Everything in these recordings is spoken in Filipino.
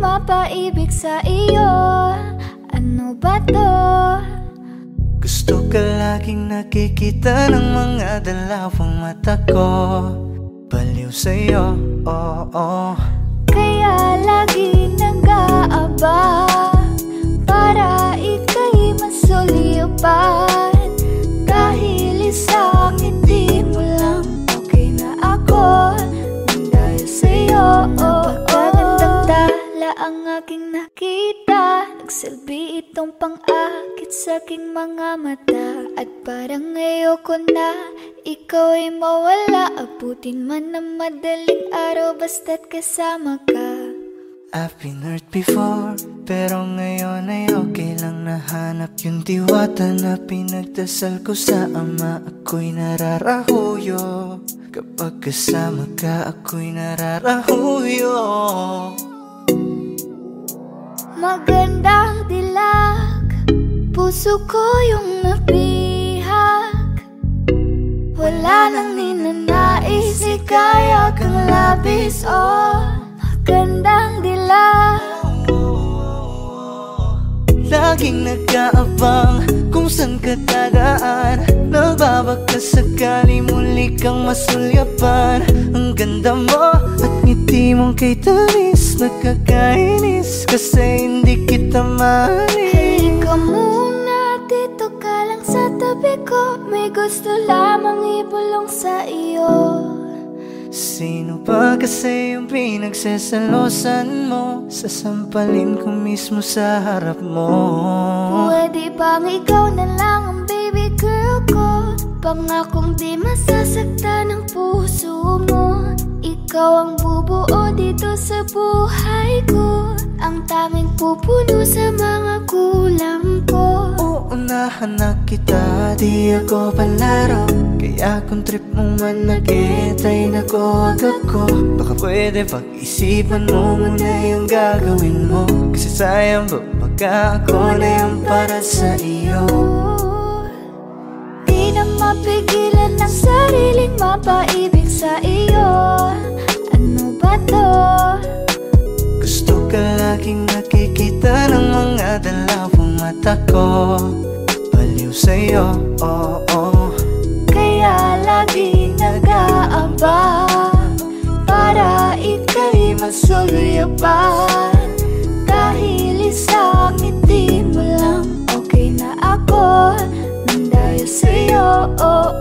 mapaibig sa iyo. Ano ba to? Gusto ka laging nakikita ng mga dalawang mata ko. Baliw sa'yo, oo. Kaya lagi nag-aabang para ika'y masulipan. Dahil isang ngiti mo lang, okay na ako nang dahil sa'yo. Napakagandang tala ang aking nakita. Nagsilbi itong pang-akit sa aking mga mata. At parang ayoko na ikaw ay mawala. Abutin man ng madaling araw basta't kasama ka. I've been hurt before, pero ngayon ay okay lang. Nahanap yung diwata na pinagdasal ko sa Ama. Ako'y nararahuyo, kapag kasama ka ako'y nararahuyo. Magandang dilag, puso ko yung nabihag. Wala nang ninanais, ikaya kang labis. Oh, magandang dilag. Laging nag-aabang kung saan ka dadaan. Nagbabaka sakali muli kang masulyapan. Ang ganda mo at ngiti mong kay tamis. Nakakainis kasi hindi kita maalis. Halika muna, dito ka lang sa tabi ko. May gusto lamang ibulong sa iyo. Sino ba kasi yung pinagsasalosan mo? Sasampalin ko mismo sa harap mo. Pwede bang ikaw na lang ang baby girl ko? Pangakong di masasaktan ang puso mo. Ikaw ang bubuo dito sa buhay ko. Ang tanging pupuno sa mga kulang ko. Uunahan na kita, di ako palaro. Kaya kung trip mo man nag-etay na ko ako. Baka pwede pag-isipan mo muna yung gagawin mo. Kasi sayang ba baka ako na yung para sa iyo. Di na mapigilan ng sariling mapaibig sa iyo. Ano ba to? Gusto ka laging nakikita ng mga dalawang mata ko. Baliw sa'yo, oo. Kaya lagi nag-aabang para ika'y masulyapan. Dahil isang ngiti mo lang, okay na ako nang dahil sa'yo, oh.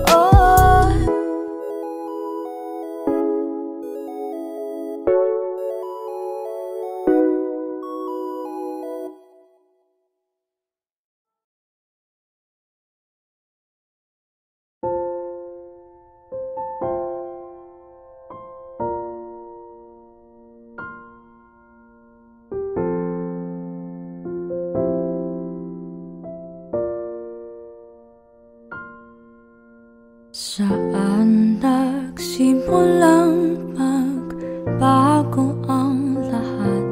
Saan nagsimulang magbago ang lahat?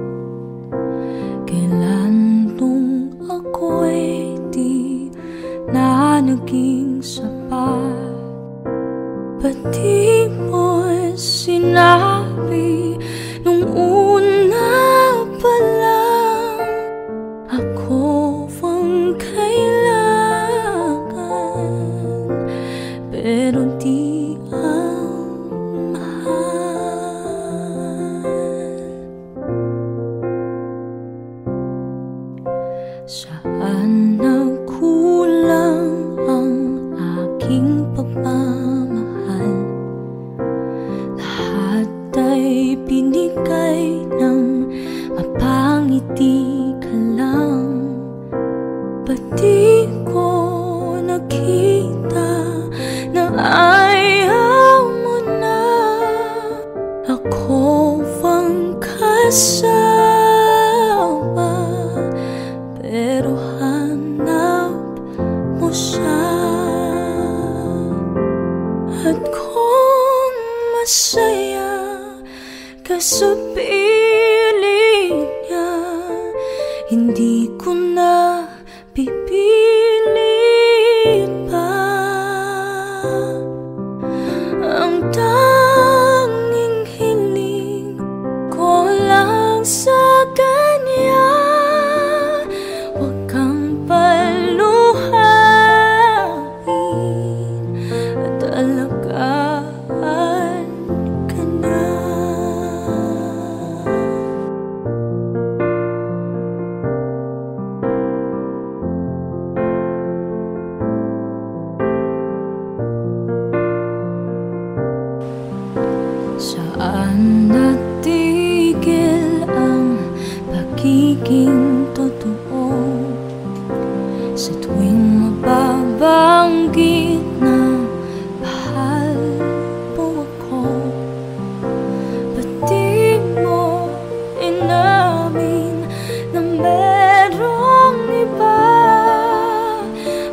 Kailan nung ako'y di na naging sapat? Ba't di mo sinabi nung una pa lang? Ako ang kailangan, pero di ang mahal. Saan nagkulang ang aking pagmamahal? Lahat ay binigay ng mapangiti ka lang. Ba't di ko nakita na ayaw mo na? Ako ang kasawa, pero hanap mo siya. At kung masaya ka sa piling niya, hindi ko na pipilit pa. Ang tanging hiling ko lang sa Tuwing mababanggit na mahal mo ako, ba't di mo inamin na merong iba?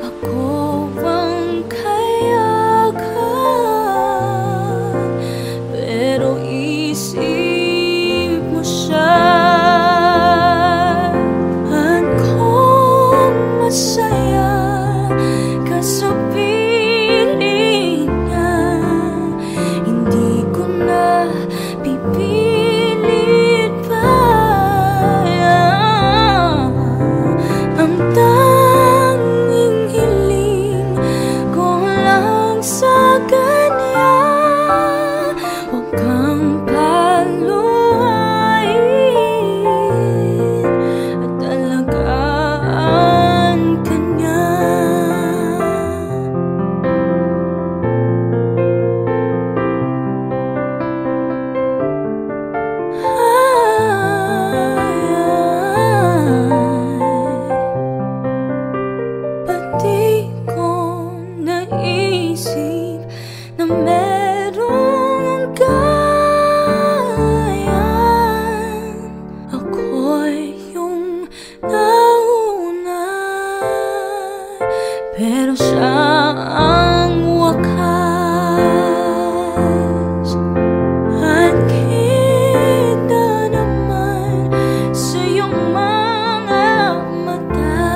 Ako ang kayakan, pero isip mo siya. At kung masaya ka sa piling niya, hindi ko na pipilit pa. Ang tanging hiling ko lang sa kanya, huwag kang paluhain at alagaan ka niya. Ba't di ko naisip na merong gayan? Ako'y yung nauna, pero siya ang wakas. At kita naman sa iyong mga mata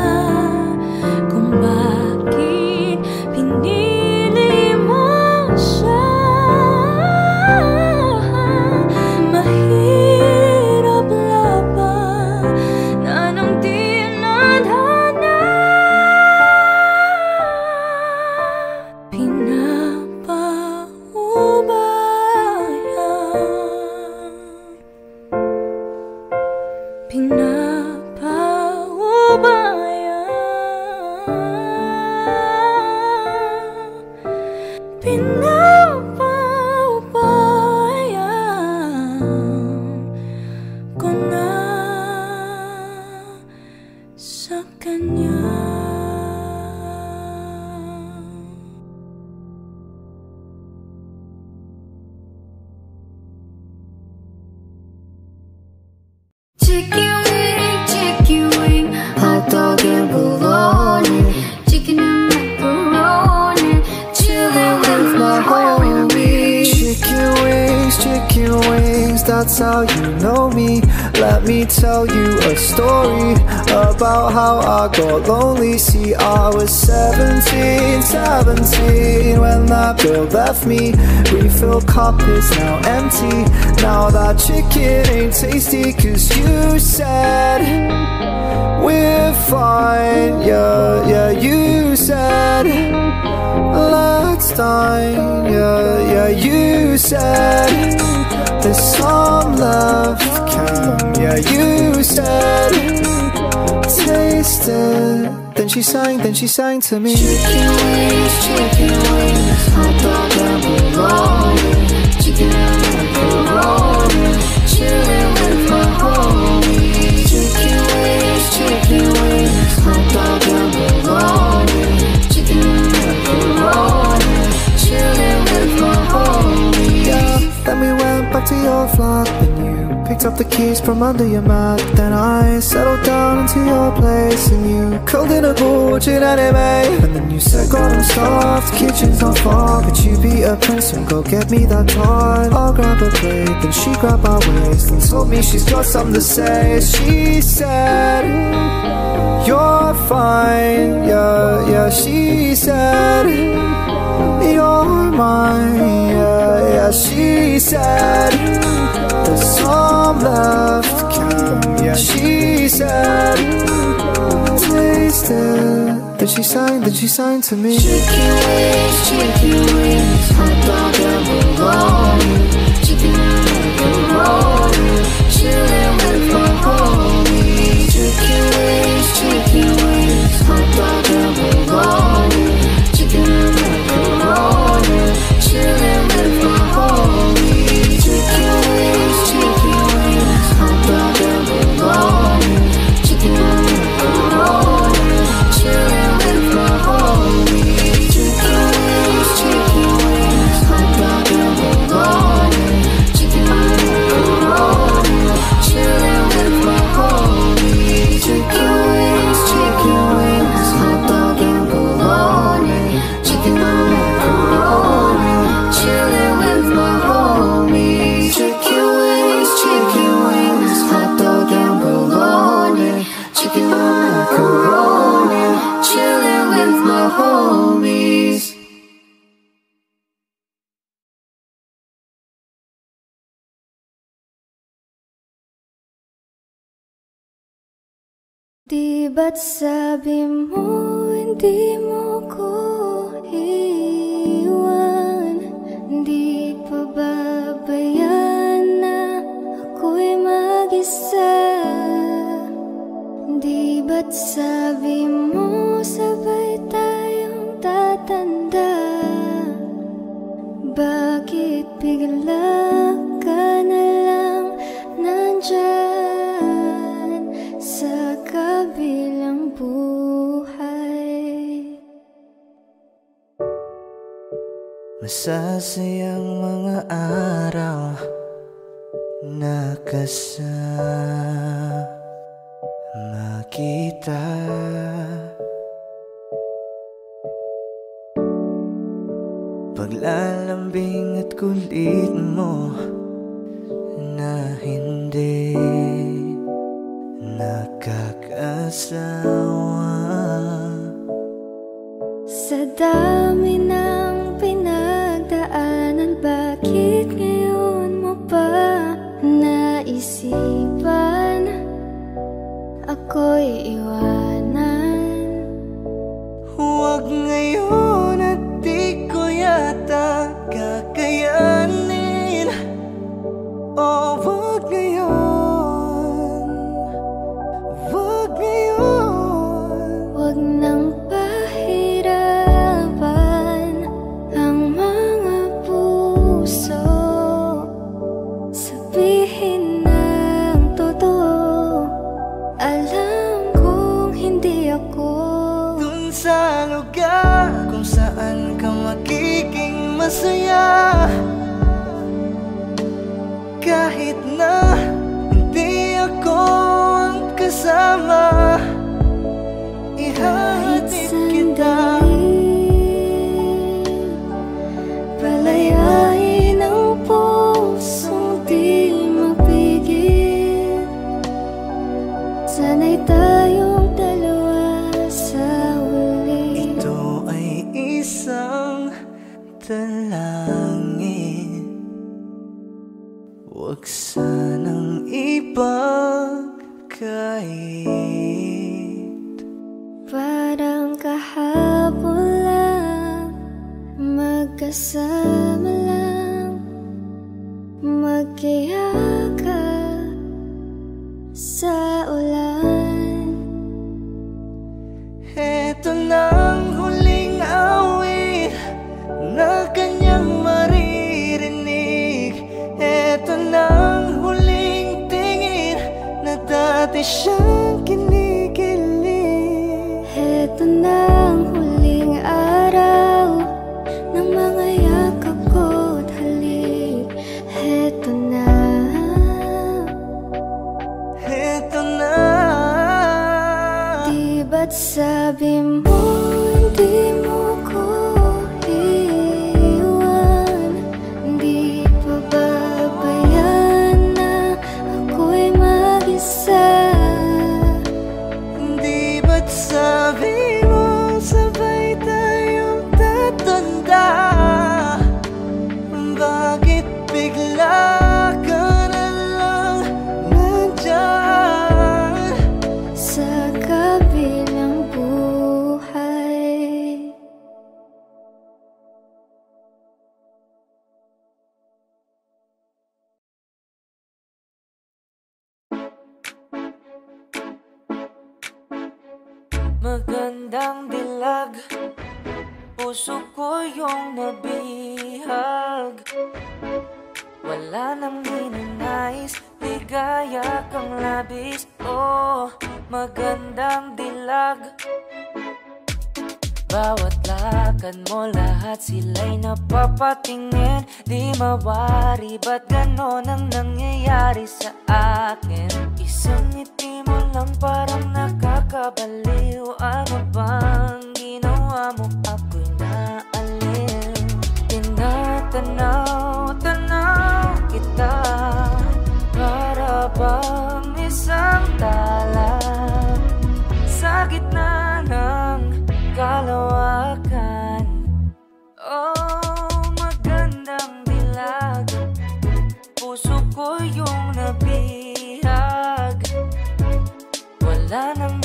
kung bakit pinili mo siya. Mahirap laban na nang di nadhana, pinapaubayan ko na sa kanya. Chicken wing, hot dog and bologna, chicken and macaroni, chillin' with my homies. Chicken wings, that's how you know me. Let me tell you a story about how I got lonely. See, I was 17 when that girl left me. Refill cup is now empty. Now that chicken ain't tasty, 'cause you said we're fine. Yeah, you said let's dine. Yeah, you said there's some left, come. Yeah, you said taste it. Then she sang to me. Chicken wings, hot dog and bologna, chicken and macaroni, chillin' with my homies. Chicken wings, hot dog and bologna, chicken and macaroni, chillin' with my homies. Yeah, then we went back to your flat, then you picked up the keys from under your mat. Then I settled down into your place, and you curled in a ball watching anime. And then you said, God, I'm starved, kitchen's not far, but you be a prince and go get me that toy. I'll grab a plate, then she grabbed my waist and told me she's got something to say. She said, you're fine, yeah, she said, you're mine, yeah, she said, there's some left, come, yeah, she said, taste it. Then she sang to me. Chicken wings, hot dog and bologna, chicken and macaroni, chillin' with my homies. Chicken wings, hot dog and bologna, chicken and macaroni, chillin' with my homies. Chicken wings, hot dog and bologna, chicken and macaroni, chillin' with my Di ba't sabi mo hindi mo ko iwan? Di pa babayaan na ako'y mag-isa? Di ba't sabi mo sabay tayong tatanda? Bakit bigla ka na lang nandyan sa kabilang buhay? Masasayang mga araw na kasama kita. Paglalambing at kulit mo na hindi nakakasawa. Sa dami ng pinagdaanan, bakit ngayon mo pa naisipan ako'y iwanan? Huwag ngayon at di ko yata kakayanin. Oh, huwag ngayon, huwag ngayon. Huwag nang pahirapan ang mga puso. Sabihin ng totoo, alam kong hindi ako Dun sa lugar kung saan ka magiging masaya, kahit na hindi ako ang kasama, kahit ihahatid kita. sandali. Palayain ang pusong di mapigil. Sana'y tayong dalawa sa huli. Ito ay isang dalangin, huwag sanang ipagkait. Parang kahapon lang, magkasama lang, magkayakap sa ulan. Eto nang huling awit na kanyang maririnig. Eto nang huling tingin na dati siyang kinikilig. Heto na ang huling araw ng mga yakap ko't halik. Heto na. Eto na. Di ba't sabi mo hindi mo ko iwan? Di pa babayaan na ako'y mag-isa? Di ba't sabi mo sabay tayong tatanda? Bakit bigla ka na lang nandyan Sa kabilang buhay? Magandang dilag, puso ko yung nabihag. Wala nang ninanais, ligaya kang labis. Oh, magandang dilag. Bawat lakad mo, lahat sila'y napapatingin. Di mawari, ba't ganon ang nangyayari sa akin? Isang ngiti mo lang parang nakakabaliw. Ano bang ginawa mo? Ako'y naaliw. Tinatanaw-tanaw kita, para bang isang tala sa gitna ng kalawakan. Oh, magandang dilag, puso ko yung nabihag. Wala nang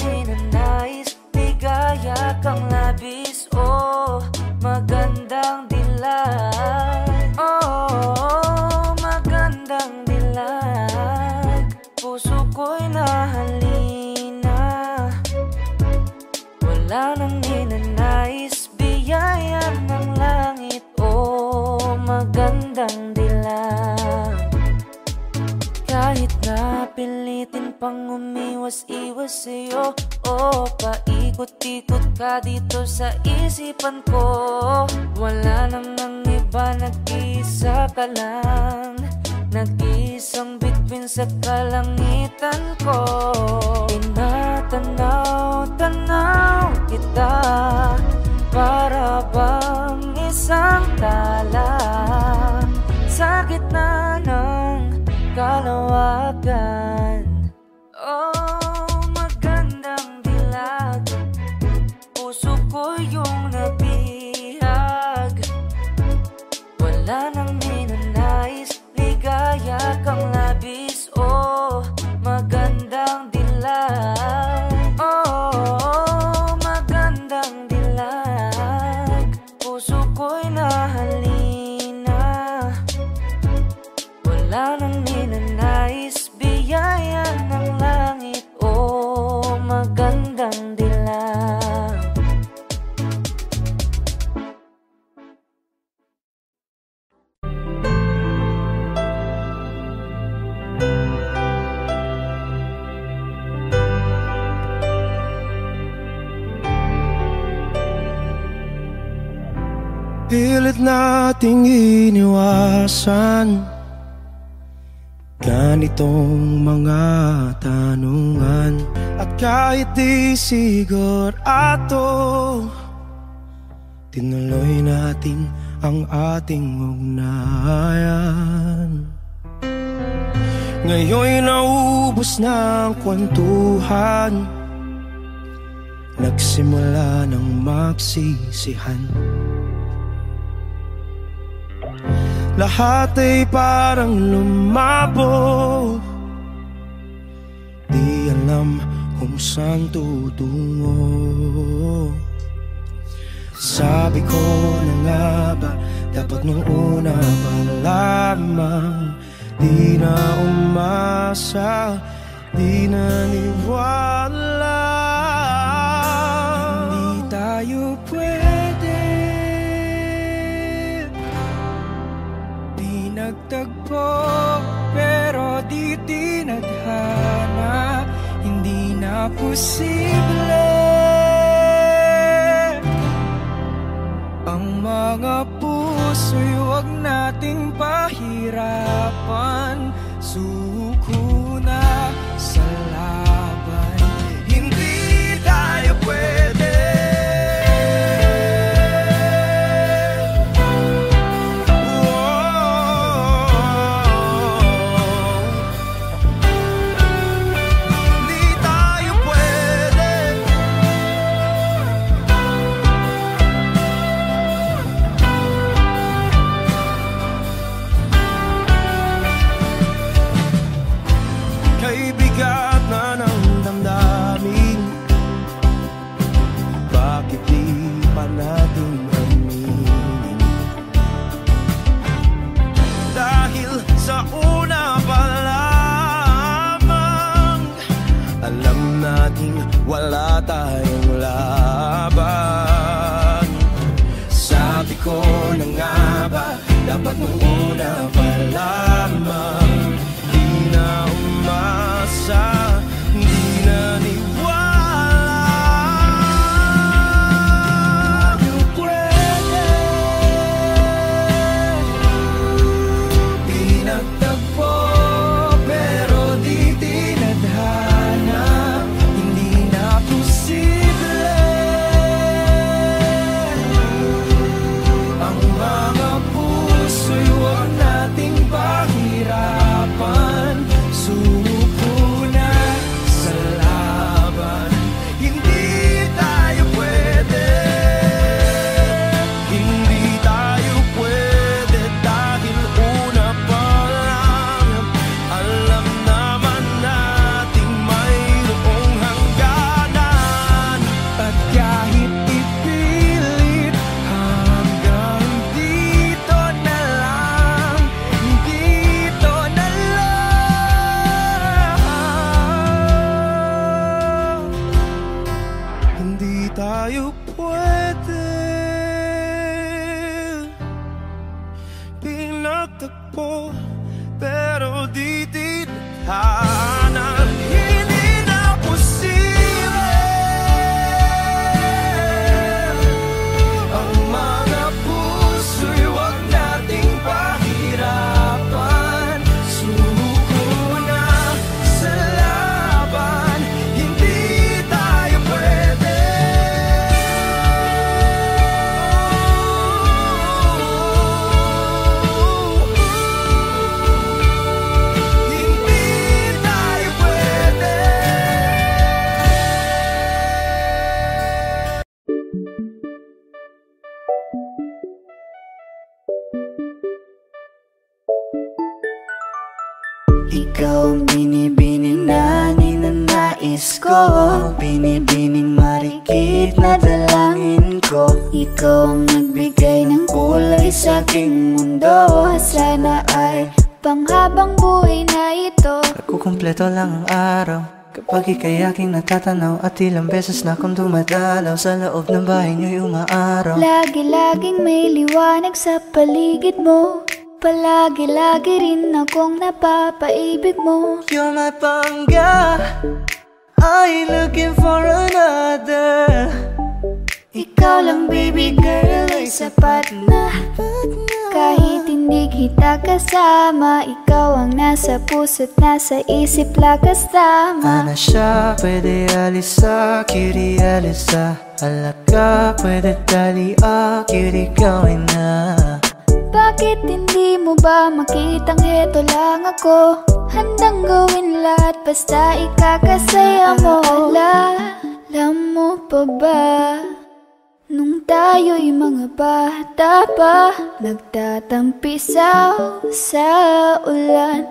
ka dito sa isipan ko. Wala namang iba, nag-isa ka lang, nag-isang bituin sa kalangitan ko. Tinatanaw-tanaw kita, para bang isang tala sa gitna ng kalawagan. Oh, magandang dilag, puso ko yung nabihag. Wala nang ninanais, ligaya kang labis. Oh, magandang dilag. Oh, magandang dilag, puso ko'y nahalina. Wala nang ninanais, biyaya ng langit. Oh, magandang dilag. Pilit nating iniwasan ganitong mga tanungan. At kahit di sigurado, tinuloy natin ang ating ugnayan. Ngayon'y naubos na ang kwentuhan, nagsimula ng magsisihan. Lahat ay parang lumabo, di alam kung saan tutungo. Sabi ko na nga ba, dapat nung una pa lamang, di na umasa, di naniwala. Hindi tayo pwede, di nagtagpo, pero di tinadhana. Hindi na posible ang mga puso'y huwag nating pahirapan. Suko na sa laban, hindi tayo pwede. Wala tayong laban. Sabi ko na nga ba, dapat nung una pa lamang, di na umasa, di na niwala. Di pwede, di nagtagpo, pero di tinadhana. Ang mga puso'y huwag nating Ikaw ang binibini na ninanais ko, binibining marikit na dalangin ko. Ikaw ang nagbigay ng kulay sa aking mundo. Sana ay panghabang buhay na ito. Nagkukumpleto lang ang araw kapag ika'y aking natatanaw. At ilang beses na akong dumadalaw sa loob ng bahay niyo'y umaaraw. Lagi-laging may liwanag sa paligid mo. Palagi-lagi rin akong napapaibig mo. You're my pangga, I ain't looking for another. Ikaw lang baby girl ay sapat na. Kahit hindi kita kasama, ikaw ang nasa puso't nasa isip lakas tama. Ana siya, pwede alisa, cutie alisa. Halaka, pwede tali, cutie gawin na. Bakit hindi mo ba makitang heto lang ako? Handang gawin lahat basta ikakasaya mo. Alam mo pa ba, nung tayo'y mga bata pa, nagtatampisaw sa ulan,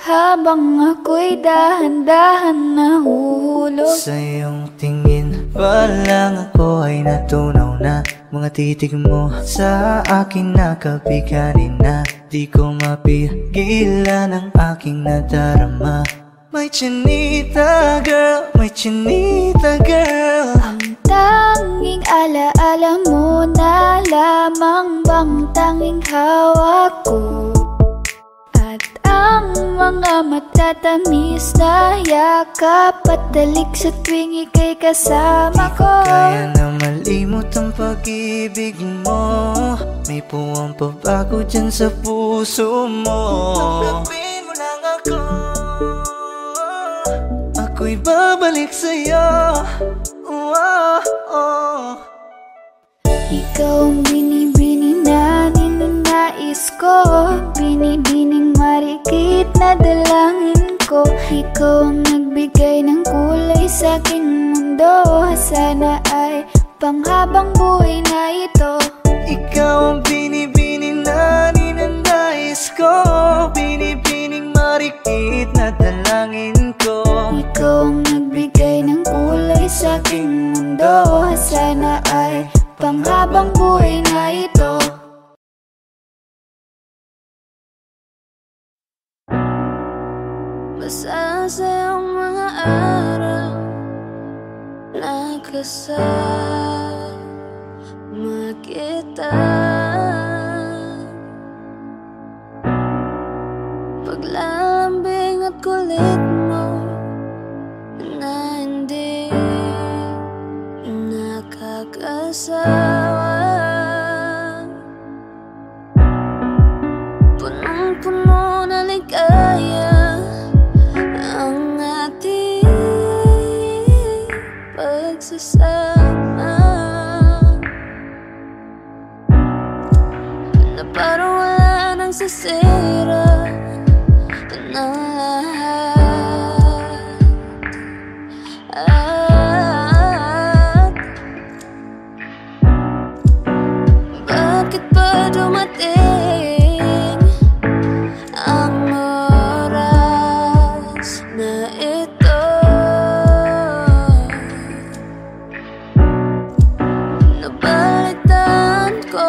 habang ako'y dahan-dahan nahuhulog. Sa iyong tingin pa lang ako ay natunaw na. Mga titig mo sa akin nakabigani na. Di ko mapigilan ang aking nadarama. My chinita girl, my chinita girl. Ang tanging alaala mo na lamang bang tanging hawak ko. At ang mga matatamis na yakap at dalik sa tuwing ika'y kasama ko. Kaya na malimot ang pag-ibig mo. May puwang pabago dyan sa puso mo. Tanggapin mo lang ako, ako'y babalik sa'yo. Ikaw ang binibini na ninanais ko, binibining marikit na dalangin ko. Ikaw ang nagbigay ng kulay sa aking mundo. Sana ay panghabang buhay na ito. Ikaw ang binibini na ninanais ko, binibining marikit na dalangin ko. Ikaw ang nagbigay ng kulay sa aking mundo. Sana ay panghabang buhay na ito. Masasayang mga araw na kasama kita. Paglalambing at kulit mo na hindi nakakasawa. Punong-puno na ligaya ang ating pagsasama, na parang wala nang sisira ng lahat. At bakit ba dumating ang oras na ito? Nabalitaan ko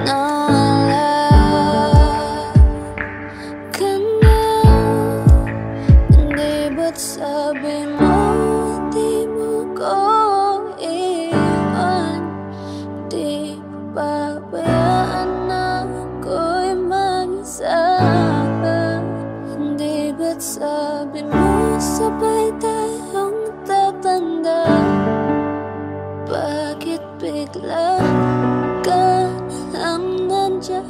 na wala ka na. Hindi ba't sabi mo di mo ko iwan? Di pabayaan na ako'y mag-isa. Hindi ba't sabi mo sabay tayong tatanda? Bakit bigla ka lang nandiyan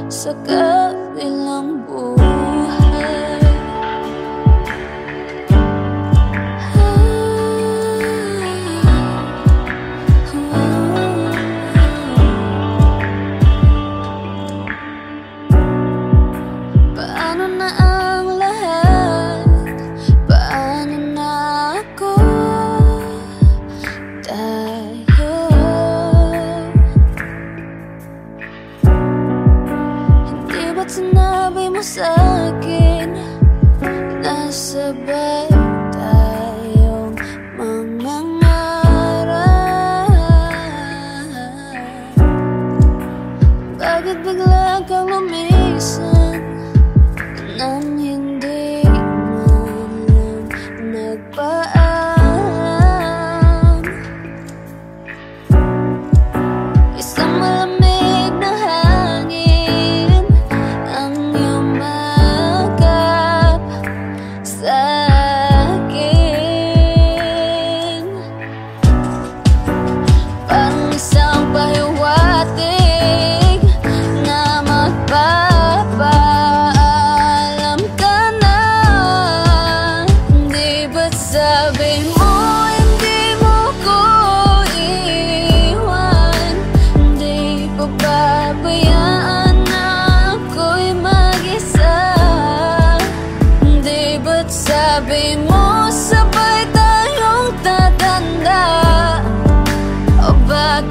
sa kabilang buhay? Paano na ang lahat? Paano na ako? Tayo hindi ba't sinabi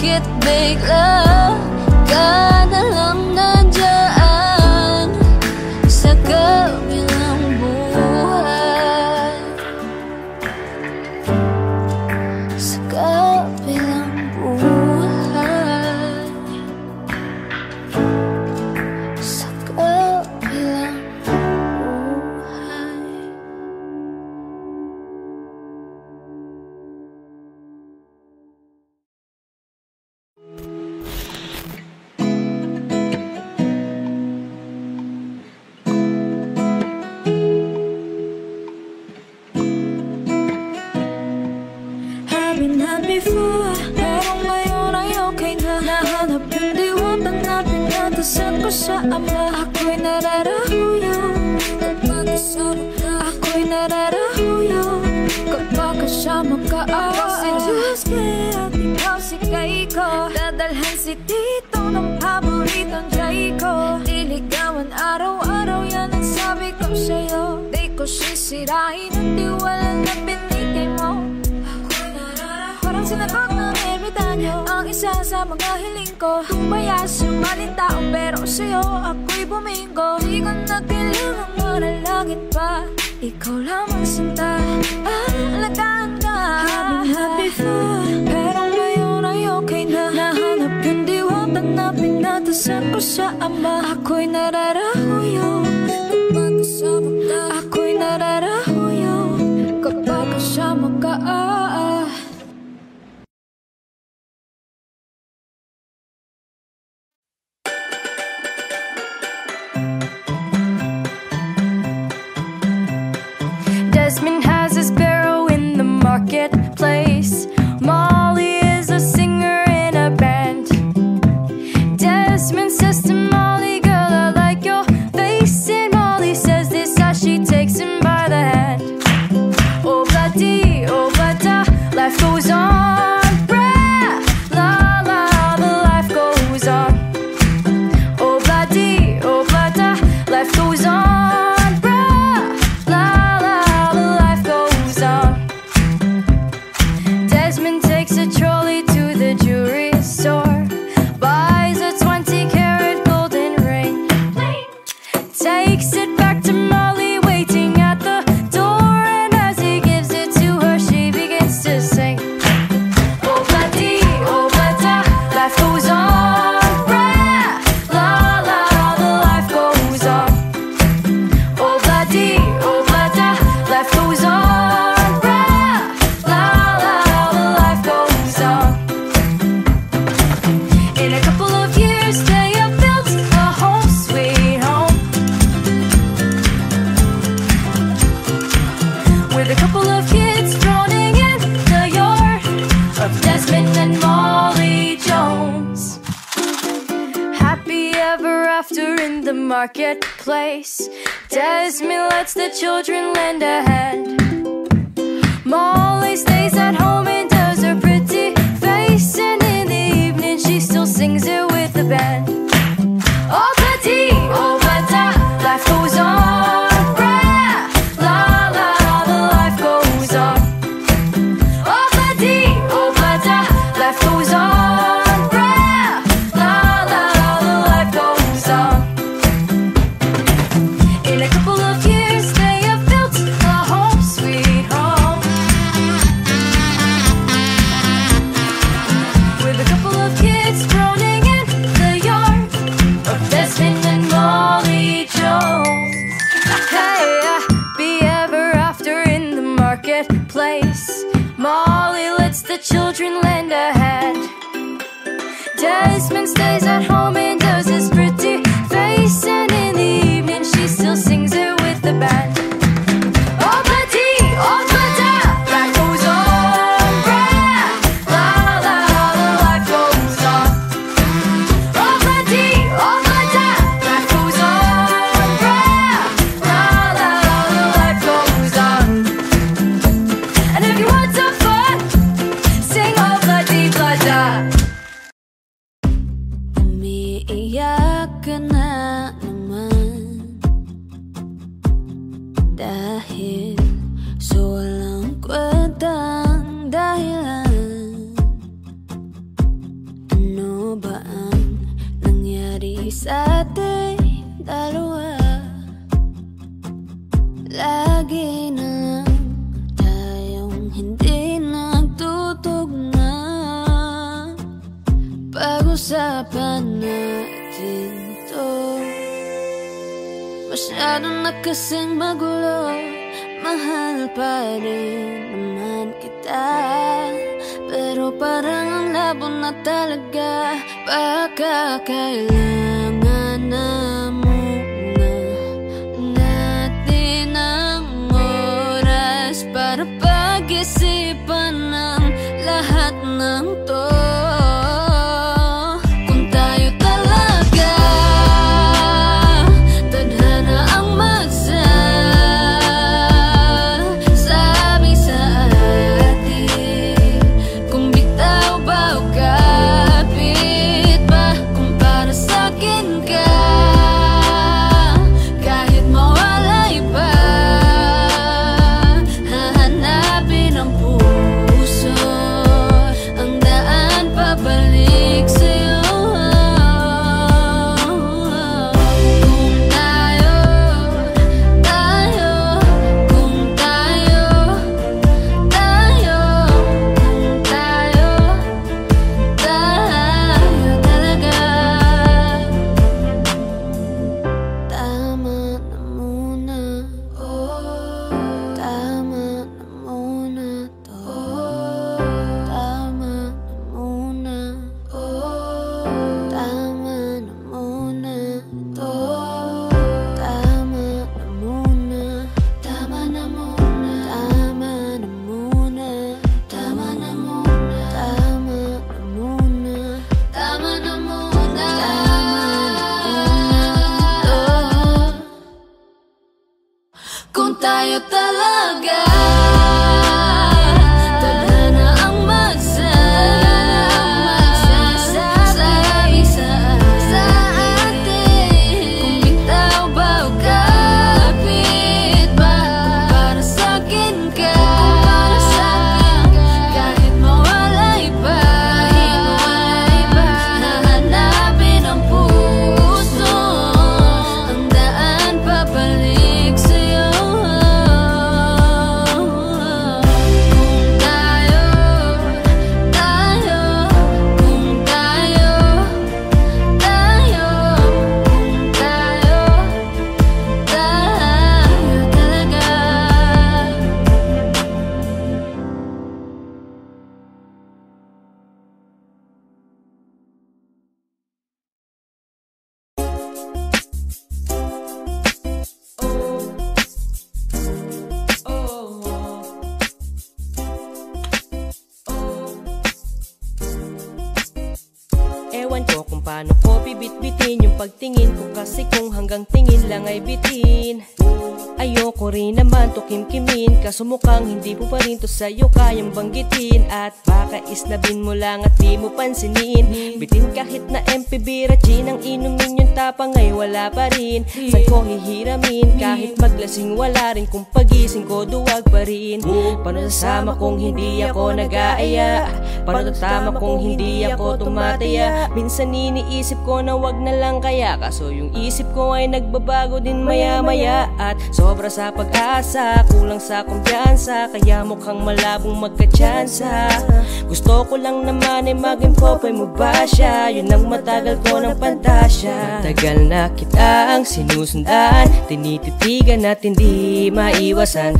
Bakit bigla ka na lang nandyan sa kabilang buhay, sa kabilang buhay, sa kabilang buhay. Before, pero ngayon ay okay na. Nahanap yung diwata na pinatasan ko sa ama. Ako'y nararahuyo kapag kasama ka. Ako'y nararahuyo kapag kasama ka. Si Diyos kaya ikaw si Kaiko, dadalhan si Tito ng paboritong Jai ko. Diligawan araw-araw, yan ang sabi ko sa'yo. Di ko sisirain ang tiwala na binigay mo. Parang sinagot ng ermitanyo ang isa sa mga hiling ko. Tumayas yung maling tao pero sa'yo ako'y bumingo. Di ko na kailangang manalangin pa, ikaw lamang sinta, alagaan ka. Happy before, pero ngayon ay okay na. Nahanap yung diwata na pinatasan ko sa ama. Ako'y nararahuyo kapag kasama ka. Ako'y nararahuyo kapag kasama ka. Desmond has his barrow in the marketplace. Molly is a singer in a band. Desmond says to Molly, girl, I like your face. And Molly says this as she takes him by the hand. Oh, bloody, oh, bada, life goes on. Bra, la, la, the life goes on. Oh, bloody, oh, bada, life goes on. Marketplace. Desmond lets the children lend a hand. Molly stays at home and does her pretty face, and in the evening she still sings it with the band. Oh, bloody, oh, bada, life goes on. Bra, la, la, the life goes on. Oh, bloody, oh, bada, life goes on. Bra, la, la, the life goes on. In a couple of years they have built a home sweet home, with a couple of kids droning in the yard of Desmond and Molly Jones. Hey, happy ever after in the marketplace. Molly lets the children lend a hand. Desmond stays at home and does his pretty face, and in the evening she still sings it with the band. Oh, bloody, oh, bada, life goes on. Bra, la, la, the life goes on. Oh, bloody, oh, bada, life goes on. Bra, la, la, the life goes on. And if you want some fun, sing oh, bloody, blada. Umiiyak ka na naman dahil sa walang kwentang dahilan. Pag-usapan natin to. Masyado na kasing magulo, mahal pa rin naman kita. Pero parang ang labo na talaga. Baka kailangan na muna natin ang oras para pag-isipan ng lahat ng to. Kung tayo talaga tadhana ang magsasabi sa atin, kung bitaw ba o kapit ba, kung para sa'kin ka, kahit mawalay pa, hahanapin ang puso, ang daan pabalik sa'yo. Kung tayo, kung tayo, kung tayo talaga. Tama na muna, tama na muna to. Tama na muna, tama na muna to. Tama na muna, tama na muna, tama na muna, tama na muna, tama na muna, tama na muna, kung tayo talaga tadhana ang magsasabi sa atin, kung bitaw ba o kapit ba, para sa'kin ka, kahit mawalay pa, hahanapin ang puso, ang daan pabalik sa'yo. Kung tayo, kung tayo, kung tayo talaga. Ewan ko kung paano ko bibit-bitin yung pagtingin ko, kasi kung hanggang tingin lang ay bitin. Ayoko rin naman to kimkimin, kaso mukhang hindi mo pa rin to sa'yo kayang banggitin. At baka isnabin mo lang at di mo pansinin, bitin kahit na MPB Rachin ang inumin, yung tapang ay wala pa rin. Saan ko hihiramin, kahit maglasing wala rin, kung pagising ko duwag pa rin. Paano sasama kung hindi ako nag-aaya? Paano tatama kung hindi ako tumataya? Minsan iniisip ko na wag na lang kaya, kaso yung isip ko ay nagbabago din maya-maya. At sobra sa pag-asa, kulang sa kumpiyansa, kaya mukhang malabong magkatsansa. Gusto ko lang naman ay maging popoy mo ba siya, yun ang matagal ko ng pantasya. Tagal na kitang sinusundan, tinititigan at hindi maiwasan,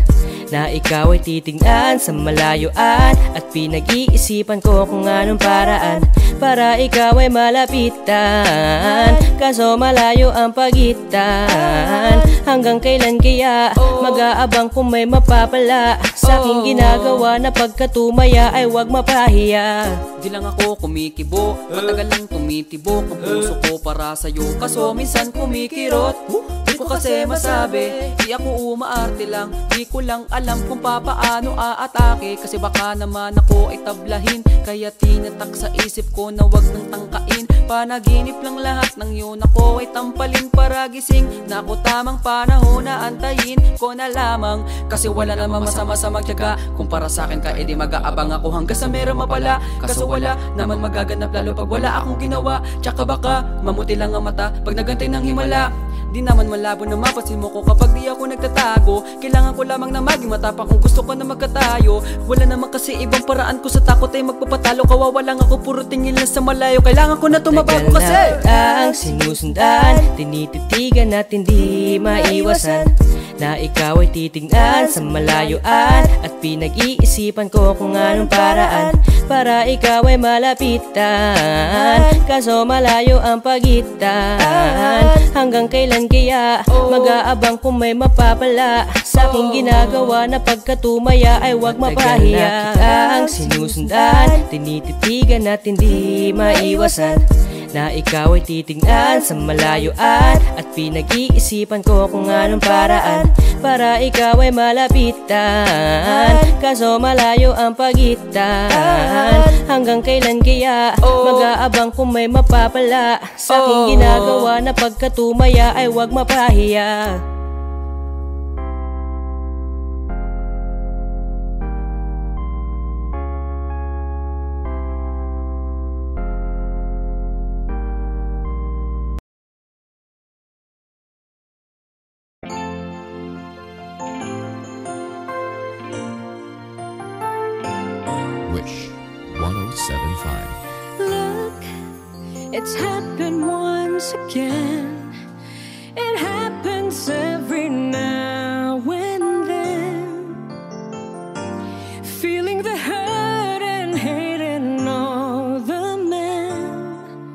na ikaw ay titignan sa malayuan, at pinag-iisipan ko kung anong paraan para ikaw ay malapitan. Kaso malayo ang pagitan, hanggang kailan kaya mag-aabang kung may mapapala sa aking ginagawa, na pagkatumaya ay wag mapahiya. Di lang ako kumikibo, matagal lang tumitibok ang puso ko para sa'yo, kaso minsan kumikirot. Di ko kasi masabi, di ako umaarte lang, di ko lang alam kung papaano aatake, kasi baka naman ako ay tablahin. Kaya tinatak sa isip ko na wag nang tangkain, panaginip lang lahat ng yun, ako ay tampalin para gising, na ako tamang panahon na antayin ko na lamang. Kasi wala namang masama sa magtiyaga, kung para sa'kin ka edi mag-aabang ako hanggang sa meron mapala. Kaso wala naman magaganap lalo pag wala akong ginawa, tsaka baka mamuti lang ang mata pag nagantay ng himala. Di naman malabo na mapasin mo ko kapag di ako nagtatago. Kailangan ko lamang na maging matapang kung gusto ko na magkatayo. Wala naman kasi ibang paraan ko sa takot ay magpapatalo. Kawawa lang ako, puro tingin lang sa malayo. Kailangan ko na tumabago kasi ang sinusundan, tinititigan natin di maiwasan na ikaw ay titignan sa malayuan. At pinag-iisipan ko kung anong paraan para ikaw ay malapitan. Kaso malayo ang pagitan. Hanggang kailan kaya mag-aabang kung may mapapala sa aking ginagawa na pagkatumaya ay wag mapahiya. Ang sinusundan, tinititigan natin di maiwasan na ikaw ay titignan sa malayuan. At pinag-iisipan ko kung anong paraan para ikaw ay malapitan. Kaso malayo ang pagitan. Hanggang kailan kaya mag-aabang kung may mapapala sa aking ginagawa na pagkatumaya ay wag mapahiya. Wish 107.5. Look, it's happened once again. It happens every now and then. Feeling the hurt and hate in all the men,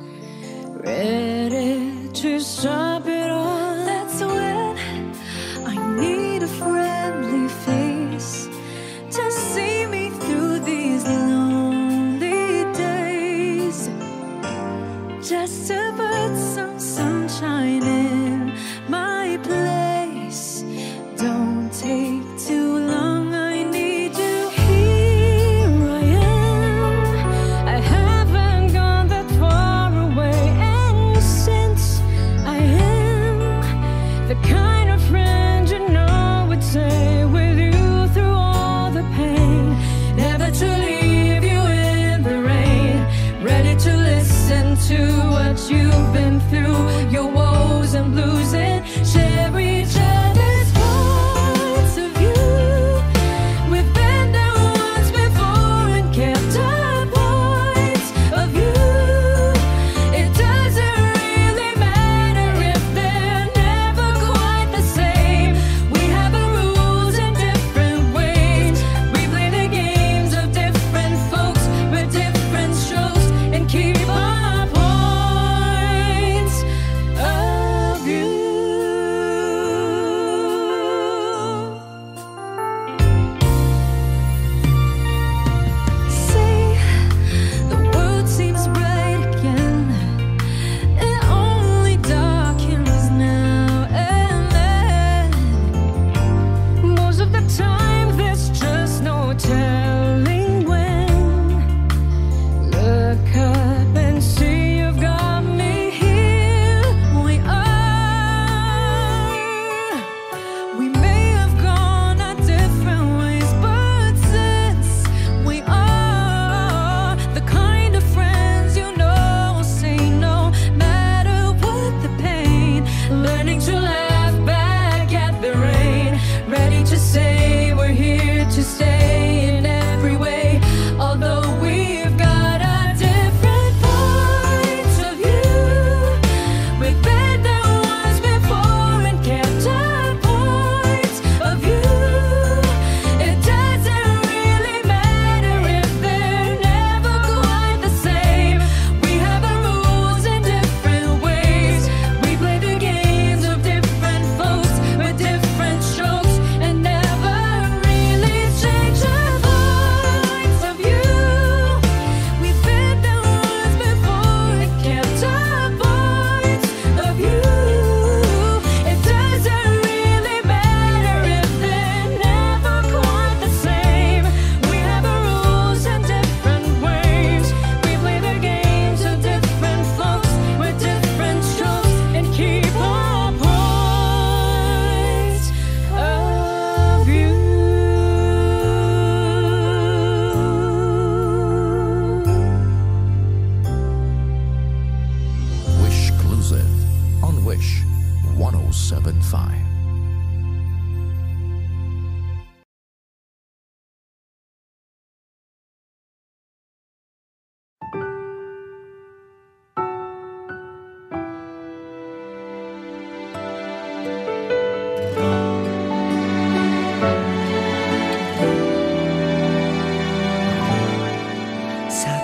ready to stop it all. That's when I need a friendly face to see me through these lonely days, just to put some sunshine in my place.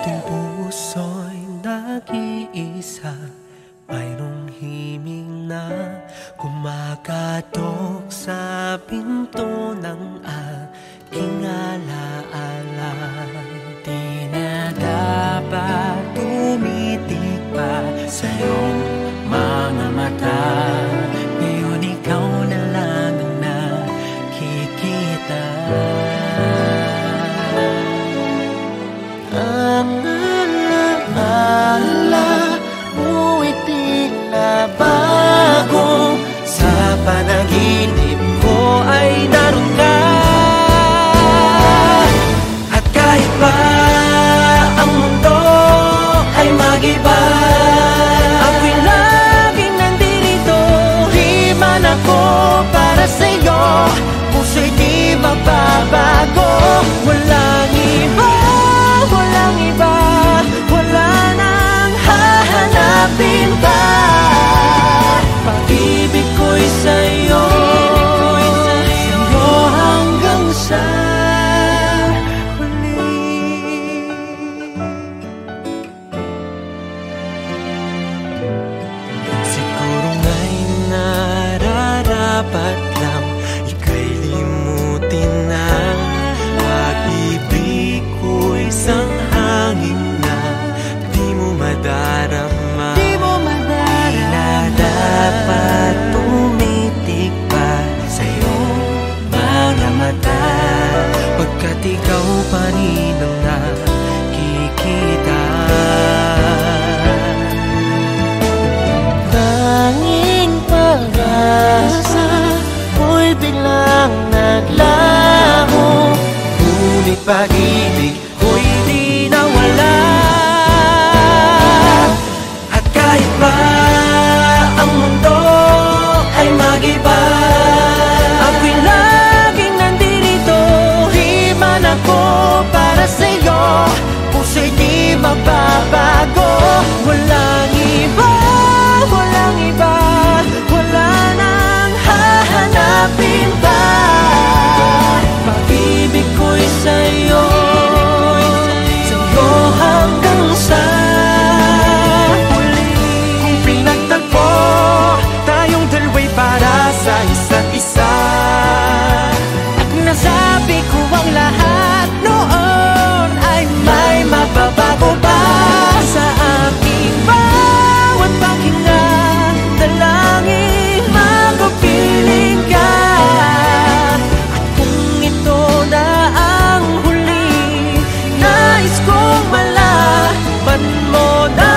ating puso'y nag-iisa. Mayroong himig na kumakatok sa pinto ng aking alaala. Di na dapat tumitig pa sa iyong mga mata. Ngayon ikaw na lang ang nakikita. Ang alaala mo'y tila bago. Sa panaginip ko ay naroon ka. At kahit pa ang mundo ay mag-iba, ako'y laging nandito. Di man ako para sa'yo, puso'y di magbabago. Walang iba, walang iba, wala nang hahanapin pa. Pag-ibig ko'y sa'yo, sa'yo hanggang sa huli. Siguro nga'y nararapat lang ika'y limutin na. Pag-ibig ko'y isang hangin na di mo madarama. Di na dapat tumitig pa sa'yo mga mata, pagkat ikaw pa rin ang nakikita. Tanging pag-asa mo'y biglang naglaho, ngunit pag-ibig ko'y di nawala. At kahit pa ang mundo ay mag-iba, ako'y laging nandito. Di man ako para sa'yo, puso'y di magbabago. Walang iba, walang iba, wala nang hahanapin pa. Pag-ibig ko'y sa'yo, sa'yo hanggang sa huli. Kung pinagtagpo tayong dalawa'y para sa isa't isa, at nasabi ko ang lahat noon, ay may mababago ba sa aking bawat paghinga? Dalangin magupiling ka. At kung ito na ang huli, nais kong malaman mo na.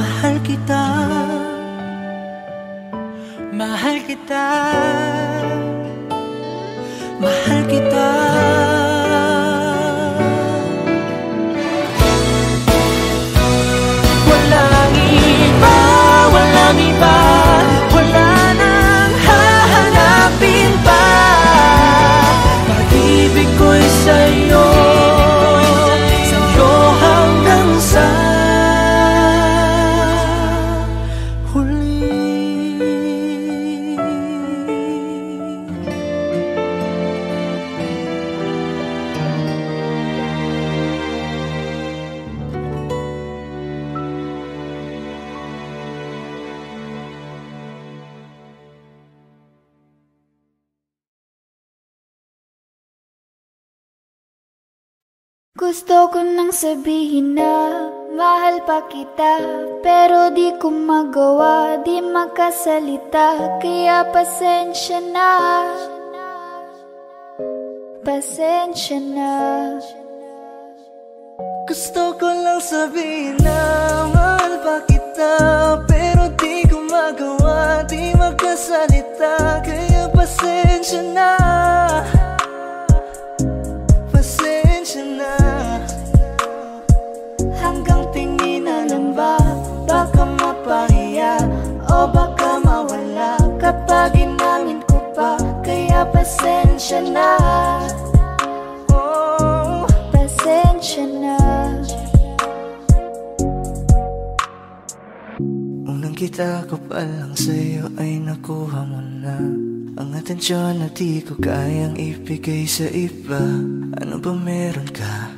Mahal kita, mahal kita, mahal kita. Walang iba, walang iba, wala nang hahanapin pa. Pag-ibig ko'y sa'yo, sa'yo hanggang sa huli. Gusto ko nang sabihin na mahal pa kita, pero di ko magawa, di makasalita. Kaya pasensya na, pasensya na. Gusto ko lang sabihin na mahal pa kita, pero di ko magawa, di makasalita. Kaya pasensya na, pasensya pasensya na. Pasensya na. Unang kita ko pa lang sa'yo ay nakuha mo na ang atensyon na di ko kayang ibigay sa iba. Ano ba meron ka?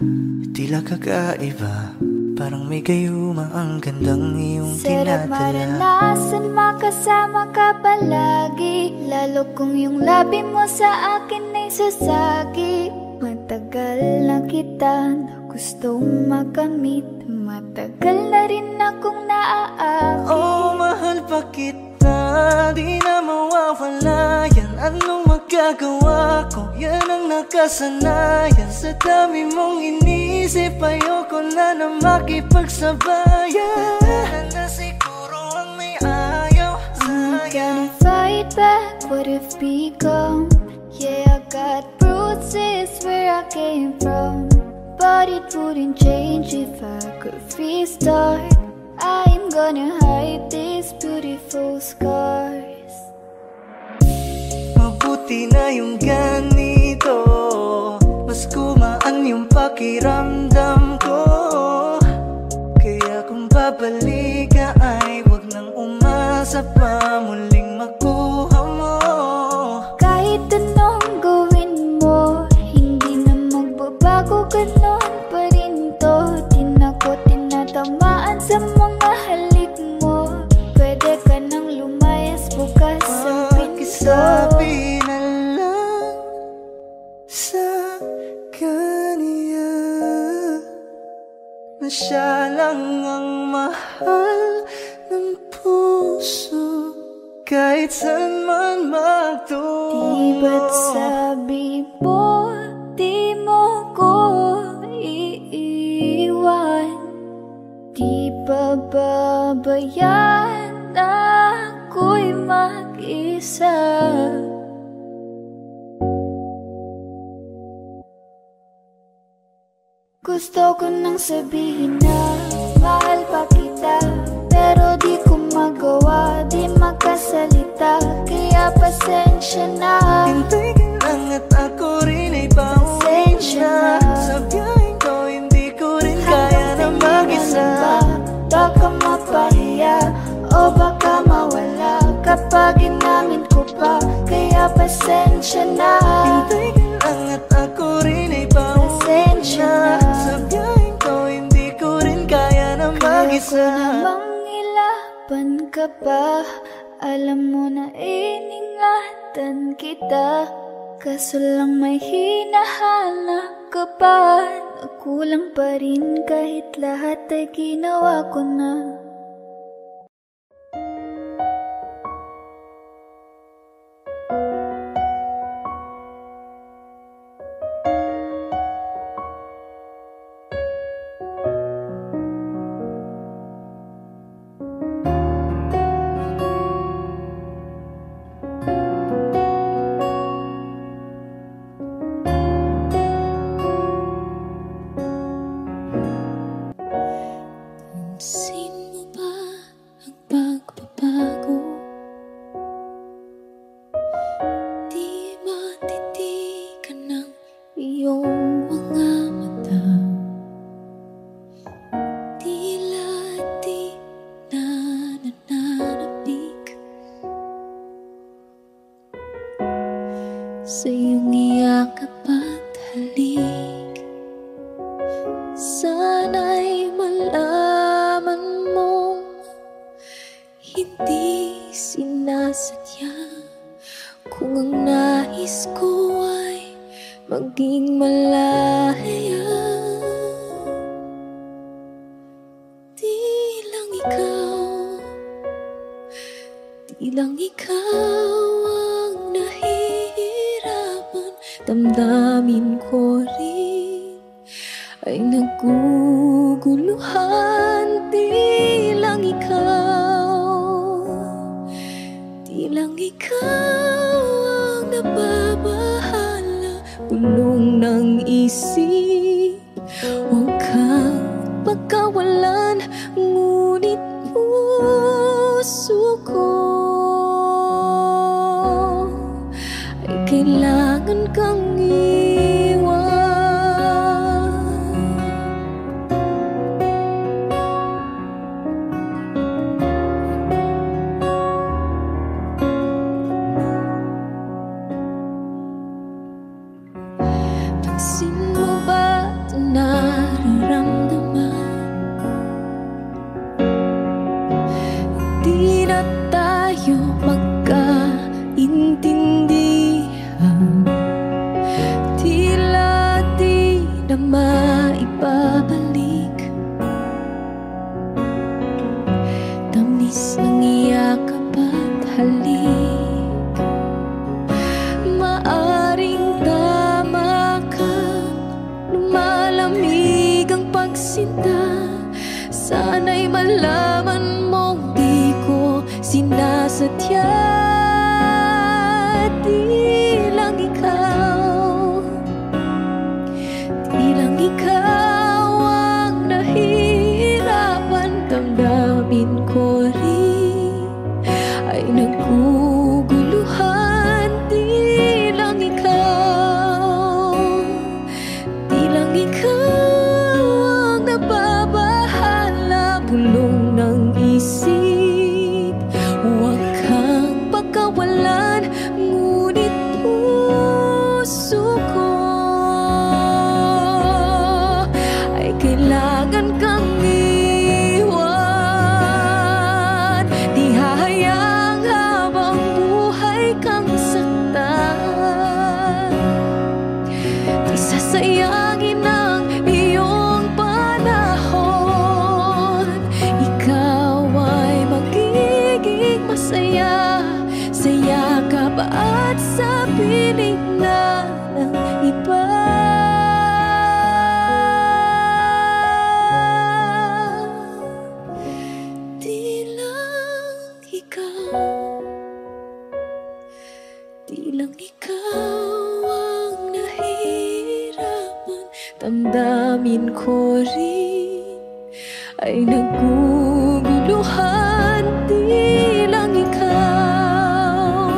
Tila kakaiba. Parang may gayuma ang gandang iyong Sarap tinatala. maranasan makasama ka palagi, lalo kung yung labi mo sa akin ay sasagi. Matagal na kita na gustong makamit, matagal na rin akong naaakit. Oh, mahal pa kita, di na mawawala yan. Anong magagawa ko? Yan ang nakasanayan. Sa dami mong inisip, ayoko na makipagsabayan. Na siguro ang may ayaw I'm gonna fight back what if become. Yeah, I got bruises where I came from, but it wouldn't change if I could restart. I'm gonna hide these beautiful scars. Mabuti na yung ganito, mas gumaan yung pakiramdam ko. Kaya kung babalik ka ay wag nang umasa pa muling makuha mo. Kahit anong gawin mo, hindi na magbabago, ganon pa rin to. Di na ko tinatamaan sa mga halik mo. Pwede ka nang lumayas, bukas ang pinto. Pakisabi na lang sa kanya na siya lang ang mahal ng puso, kahit saan man magtungo. Di ba't sabi mo, di mo ko iiwan? Di ba babayaan ako'y mag-isa? Gusto ko nang sabihin na mahal pa kita, pero di ko magawa, di makasalita. Kaya pasensya na. Hintay ka lang at ako rin ay pauwi na. Sa biyaheng ko hindi ko rin kaya na mag-isa. Baka mapahiya o baka mawala kapag inamin ko pa. Kaya pasensya na. Hintay ka lang at ako rin ay pauwi na. Sa biyaheng ko hindi ko rin kaya na mag-isa. Kaya ko namang ilaban ka pa, alam mo na iningatan kita. Kaso lang may hinahanap ka pa, nakulang pa rin kahit lahat ay ginawa ko na. Pansin mo ba ang pagbabago? Di matitigan ng iyong mga mata. Tila di na nananabik sa iyong iyakap at halik. Sana'y malaman mong hindi sinasadya, kung ang nais ko ay maging malaya. Di lang ikaw ang nahihirapan, damdamin ko rin ay naguguluhan. Di lang ikaw ang nababahala, bulong ng isip. Huwag kang pagkawalan, ngunit puso ko ay kailangan ka ibabalik. Tamis ng iyakap at halik. Maaring tama ka, lumalamig ang pagsinta. Sana'y malaman mong di ko sinasadya. Di lang ikaw, di lang ikaw ang nahihirapan. Damdamin ko rin ay naguguluhan. Di lang ikaw, di lang ikaw ang nababahala. Bulong ng isip, huwag kang pagkawalan. Ngunit puso ko ay kailangan kang iwan. Di hahayang habang buhay kang saktan. Di sasayangin ang iyong panahon. Ikaw ay magiging masaya sa yakap at sa piling na ng iba. Di lang ikaw, di lang ikaw ang nahihirapan. Damdamin ko rin ay naguguluhan. Di lang ikaw,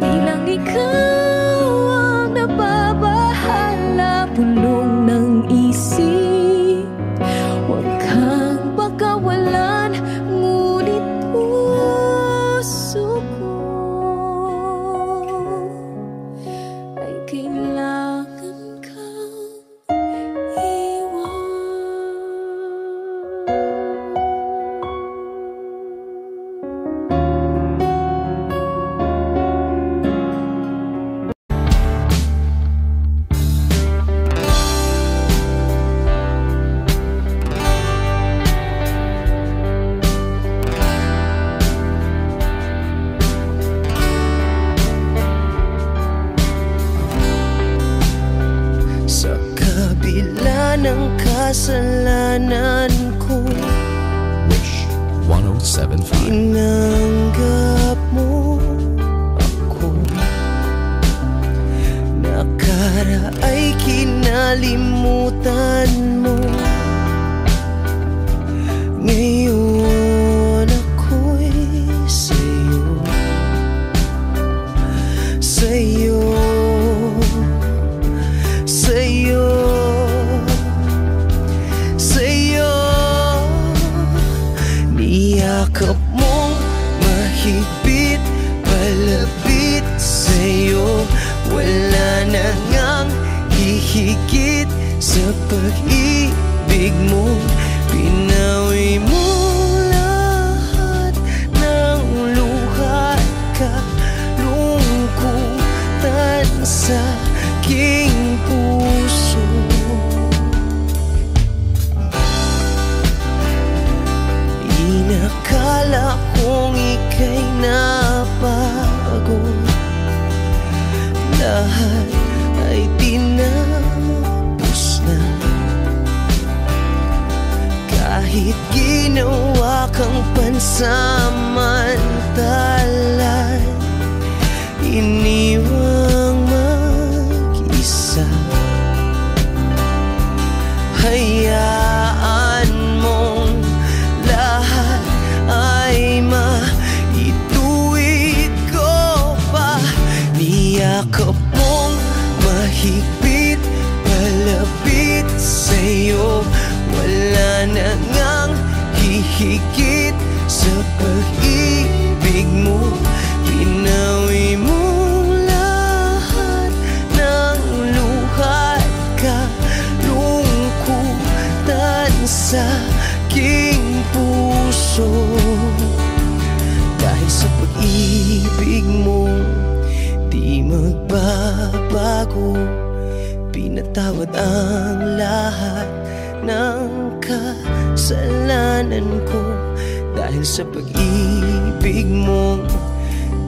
di lang ikaw ang nababahala. Bulong ng isip, huwag kang pagkawalan. Ngunit puso ko ay kailangan kang iwan. Sa kabila ng kasalanan ko, Wish 1075. tinanggap mo ako. Nakaraay kinalimutan mo. Ngayon ako'y sa'yo, sa'yo, sa'yo, sa'yo. Niyakap mong mahigpit, palapit sa'yo. Wala na ngang hihigit sa pag-ibig mo. Pinawi mo lahat ng luha at kalungkutan sa aking puso. Inakala kong ika'y nabago. Lahat ay tinapos na. Kahit ginawa kang pansamantalan, iniwang mag-isa. Hayaan mong lahat ay maituwid ko pa. Niyakap mong mahigpit, palapit sa'yo. Wala na ngang hihigit sa pag-ibig mo. Pinawi mo lahat ng luha at kalungkutan sa aking puso. Dahil sa pag-ibig mo, di magbabago. Pinatawad ang lahat ng kasalanan ko. Dahil sa pag-ibig mong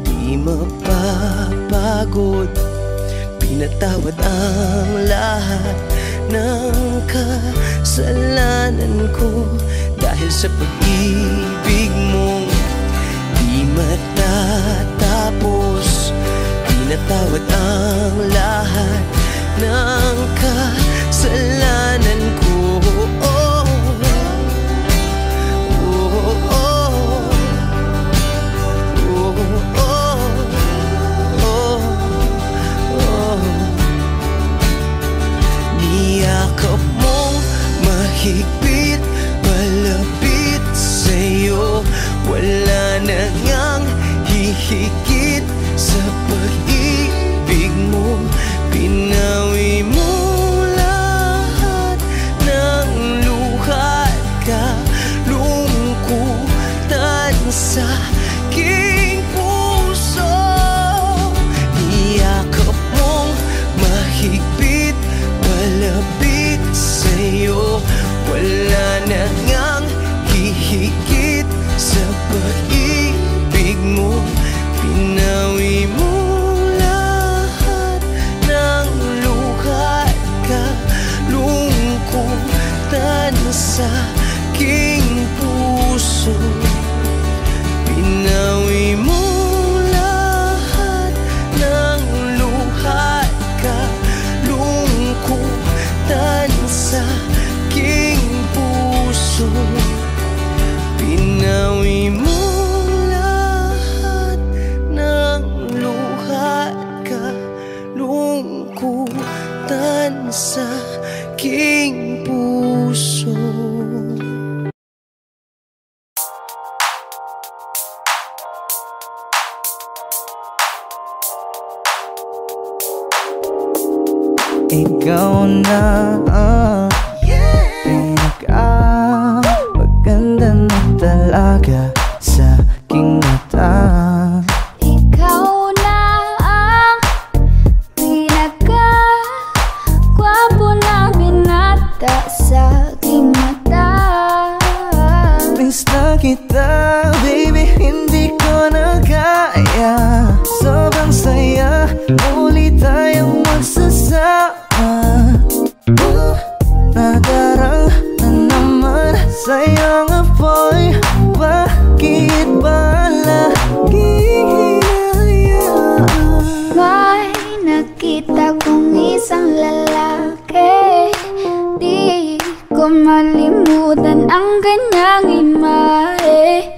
di mapapagod, pinatawad ang lahat ng kasalanan ko. Dahil sa pag-ibig mong di matatapos, pinatawad ang lahat ng kasalanan ko. Niyakap mong mahigpit, malapit sa'yo, wala na ngang hihigit sa pag-ibig mo. Pinawi mo lahat ng luha at kalungkutan sa aking puso. Niyakap mong mahigpit, malapit sa'yo, wala na ngang hihigit sa pag-ibig mo. Pinawi mo lahat ng luha at kalungkutan sa aking puso. Pinawi mo lahat ng luha at kalungkutan sa aking puso. Pinawi mo lahat ng luha at kalungkutan sa aking puso. Ikaw na ang pinaka-maganda na talaga sa aking mata. Ikaw na ang pinaka-gwapo na binata sa aking mata. Miss na kita, baby, hindi ko na kaya. Sobrang saya, muli tayong magsasama. Nadarang na naman sa'yo nga boy, bakit ba laging hinahayaan? May nakita kong isang lalaki, di ko malimutan ang kanyang imahe.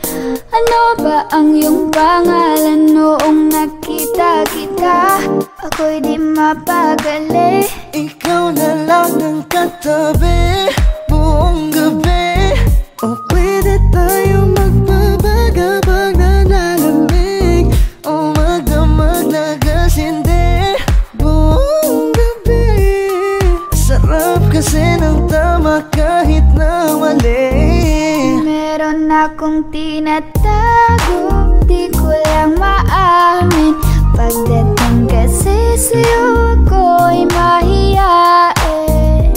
Ano ba ang iyong pangalan noong nakita kita? Ako'y di mapagali. Ikaw na lang ang katabi buong gabi. O pwede tayo magbabaga pag nalalamig, o magdamag na gasindi buong gabi. Sarap kasi ng tama kahit na mali. Meron akong tinatago, di ko lang maamin. Pagdating kasi sa'yo ako'y mahiyain.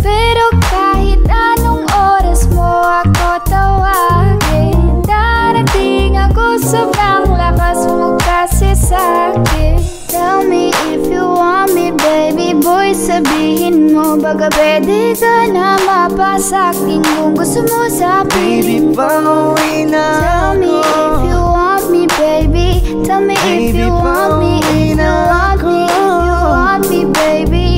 Pero kahit anong oras mo ako tawagin, darating ako, sobrang lakas mo kasi sa'kin. Tell me if you want me, baby boy, sabihin mo baga pwede ka na mapasa'kin kung gusto mo sabihin Baby, pauwi na Tell me if you want me, baby. Tell me if you want me, if you want me, if you want me, baby.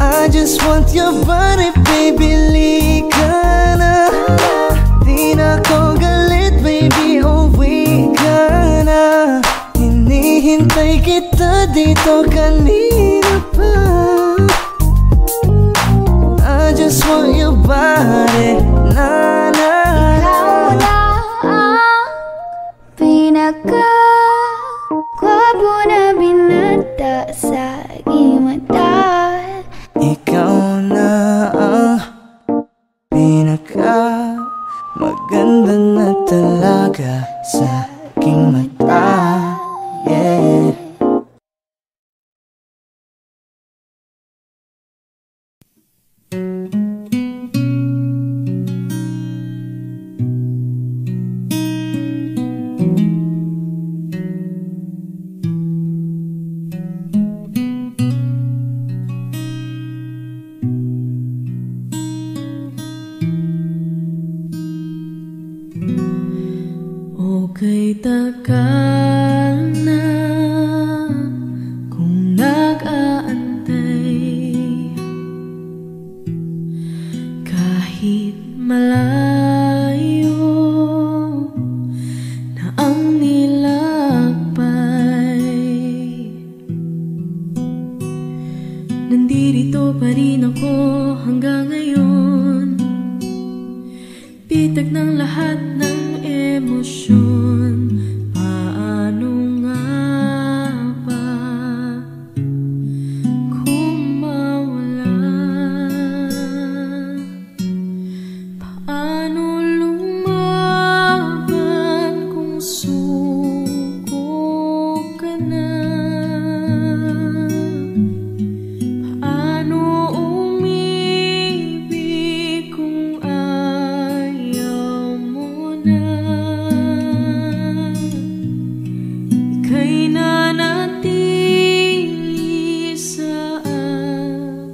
I just want your body, baby, lika na. Di na ko galit, baby, uwi ka na. Hinihintay kita dito kanina pa. I just want your body, na na. Ikaw na ang pinaka-gwapo na binata sa aking mata. Ikaw na ang pinaka-maganda na talaga sa aking mata. Yeah. tagal na kung nag-aantay, kahit malayo na ang nilakbay, nandirito pa rin ako hanggang ngayon. Bitag ng lahat ng emosyon, paano nga ba kung mawala? Paano lumaban kung suko ka na? Paano umibig kung ayaw mo na? Ika'y nanatili sa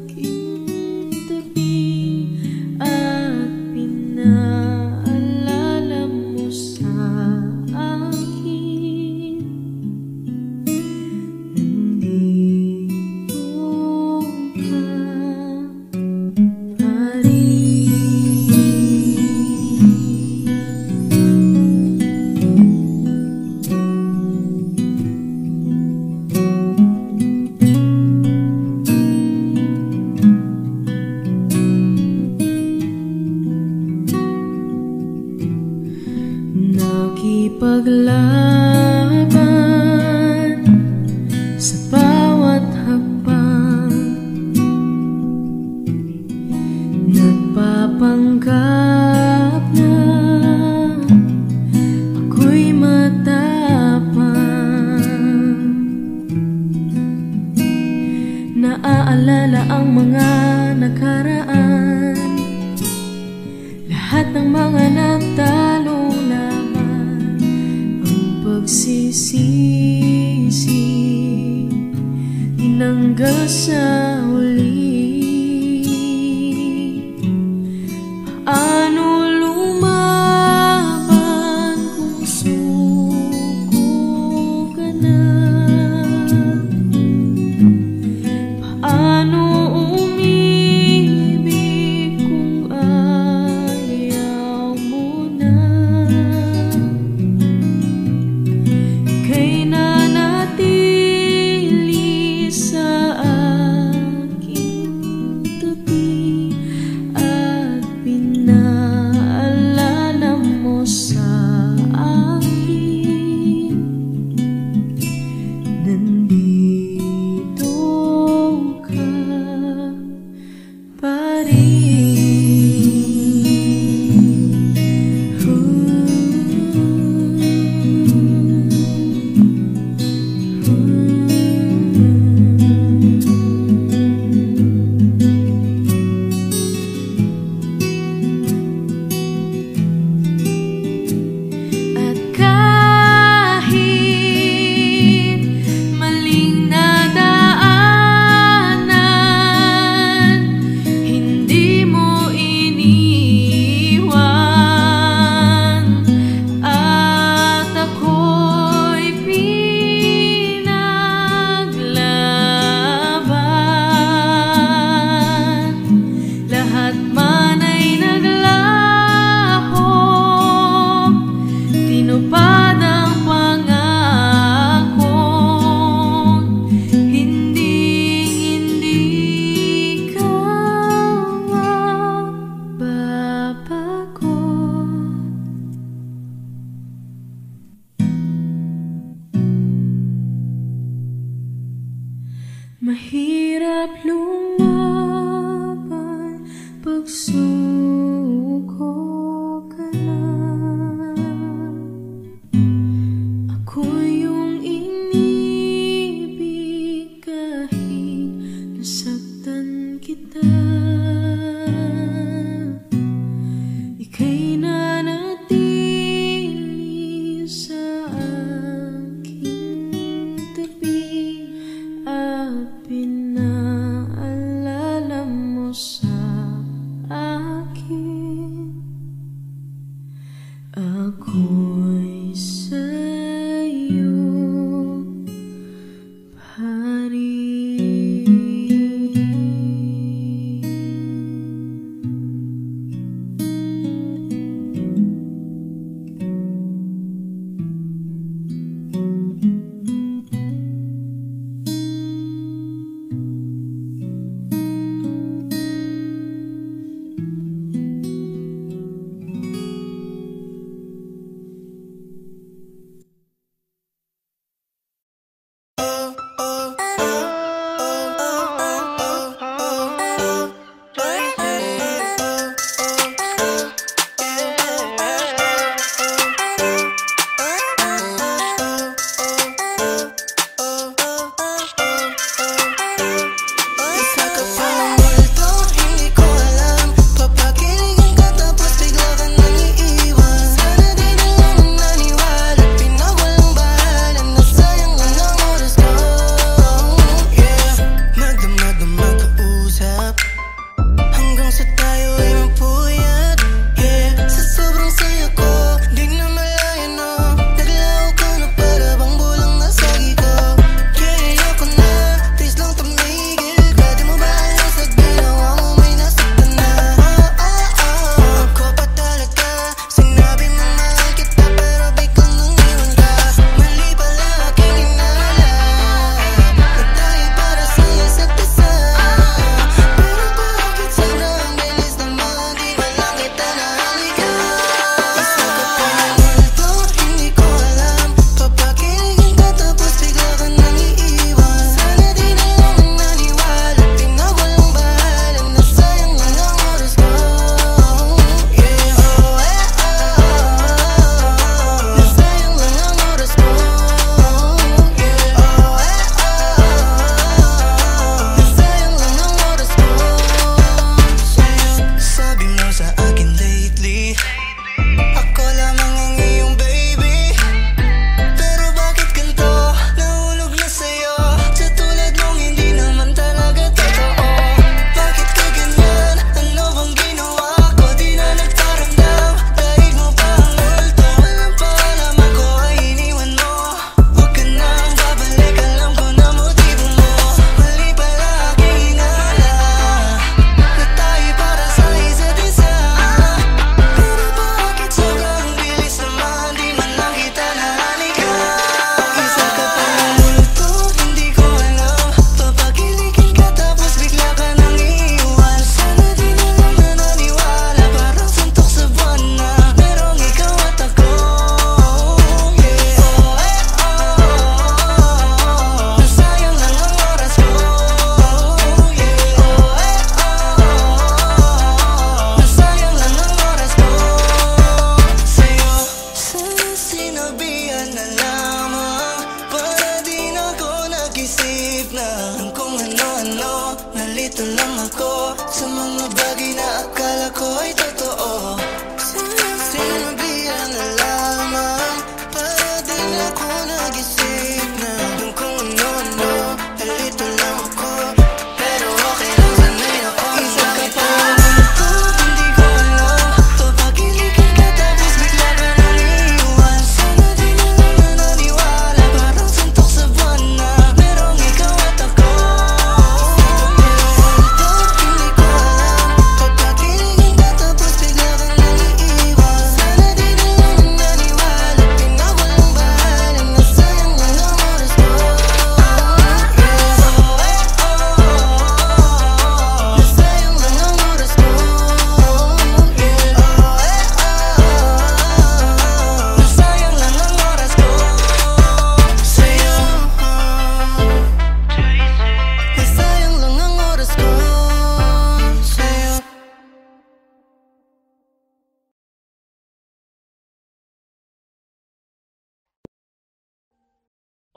aking tabi at pinaalala mo sa akin, nandito ka pa rin. Nakipaglaban sa bawat hakbang, nagpapanggap na ako'y matapang. Naaalala ang mga nakaraan, lahat ng mga natalo laban, ang pagsisisi tinanggal sa huli. Paano lumaban kung suko ka na? Paano umibig kung ayaw mo na? Ika'y nanatili sa aking tabi at pinaalala mo sa akin, nandito ka pa rin. At kahit maling nadaanan, hindi mo iniwan, at ako'y pinaglaban. Lahat man ay naglaho, tinupad ang pangako, hindi ka mababago. Mahirap lumaban pag suko ka na. Ako yung inibig kahit nasaktan kita. Ika'y nanatili sa aking tabi at pinaalala mo sa akin, ako'y sa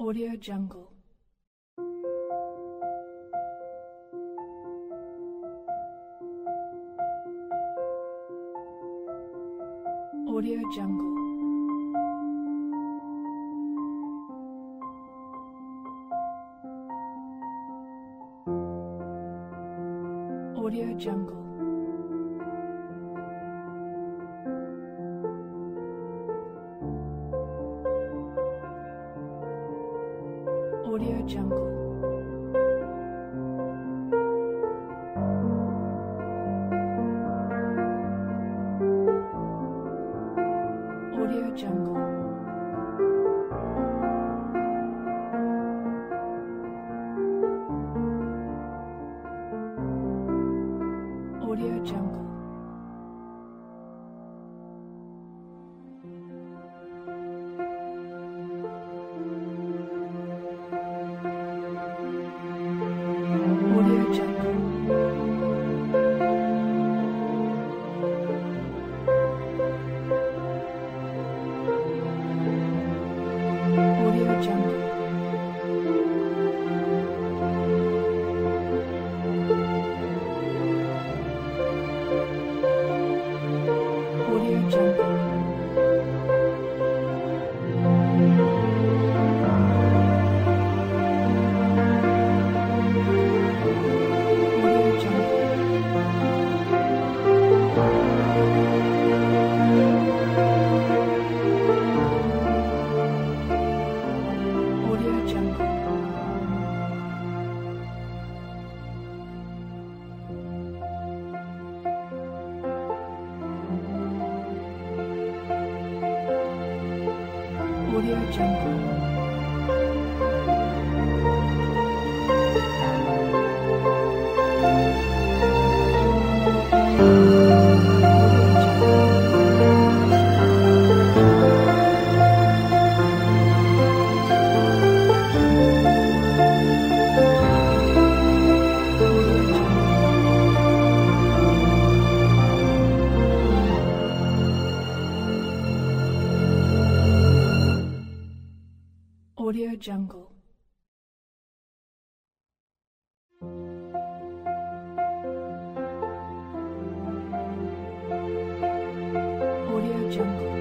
Audio Jungle. Audio Jungle. Audio Jungle. Audio Jungle. Audio Jungle. Audio Jungle. Audio Jungle. Audio Jungle. Audio Jungle. Audio Jungle. Audio Jungle. Audio Jungle. Audio Jungle. Audio Jungle.